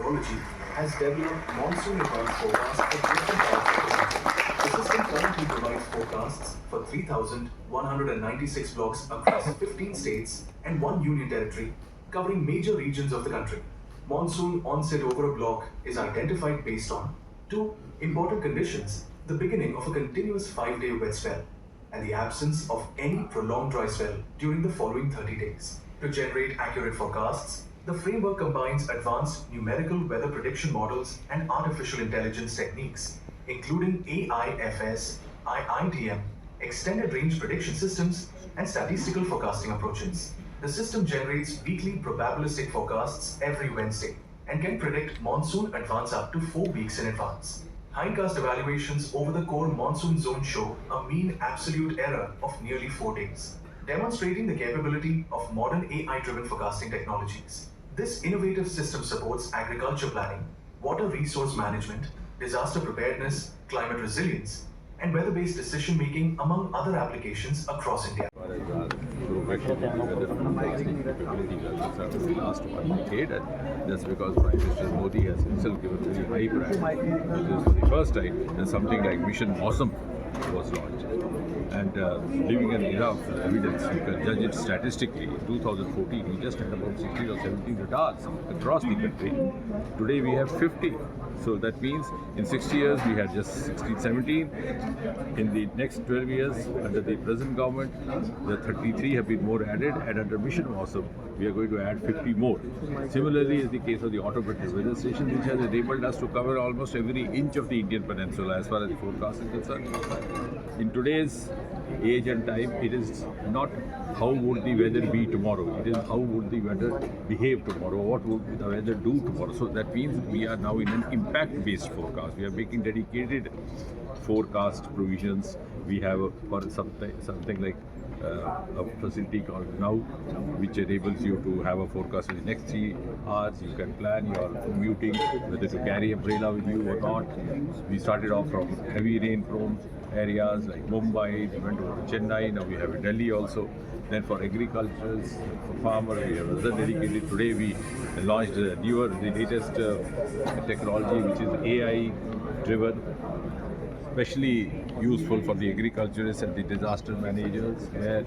Meteorology has developed monsoon advance forecasts for different parts of the country. The system currently provides forecasts for 3,196 blocks across 15 states and one union territory, covering major regions of the country. Monsoon onset over a block is identified based on two important conditions: the beginning of a continuous 5-day wet spell and the absence of any prolonged dry spell during the following 30 days. To generate accurate forecasts, the framework combines advanced numerical weather prediction models and artificial intelligence techniques, including AIFS, IITM, extended range prediction systems, and statistical forecasting approaches. The system generates weekly probabilistic forecasts every Wednesday and can predict monsoon advance up to 4 weeks in advance. Hindcast evaluations over the core monsoon zone show a mean absolute error of nearly 4 days, demonstrating the capability of modern AI-driven forecasting technologies. This innovative system supports agriculture planning, water resource management, disaster preparedness, climate resilience, and weather-based decision-making, among other applications across India. The last 1 decade, and that's because Prime Minister Modi has himself given very high priority. This is for the first time that something like Mission Awesome was launched. And living in an era of evidence, you can judge it statistically. In 2014, we just had about 16 or 17 radars across the country. Today we have 50. So that means in 60 years we had just 16, 17. In the next 12 years, under the present government, the 33 have been more added, and under Mission Awesome, we are going to add 50 more. Similarly, is the case of the automated weather station, which has enabled us to cover almost every inch of the Indian peninsula as far as the forecast is concerned. In today's age and time, it is not how would the weather be tomorrow, it is how would the weather behave tomorrow, what would the weather do tomorrow. So that means we are now in an impact-based forecast. We are making dedicated forecast provisions. We have for something like a facility called Now, which enables you to have a forecast for the next 3 hours. You can plan your commuting, whether to carry umbrella with you or not. We started off from heavy rain-prone areas like Mumbai, we went over to Chennai, now we have Delhi also. Then for agriculturals, for farmers, we have other dedicated. Today we launched the latest technology, which is AI-driven, especially useful for the agriculturists and the disaster managers, where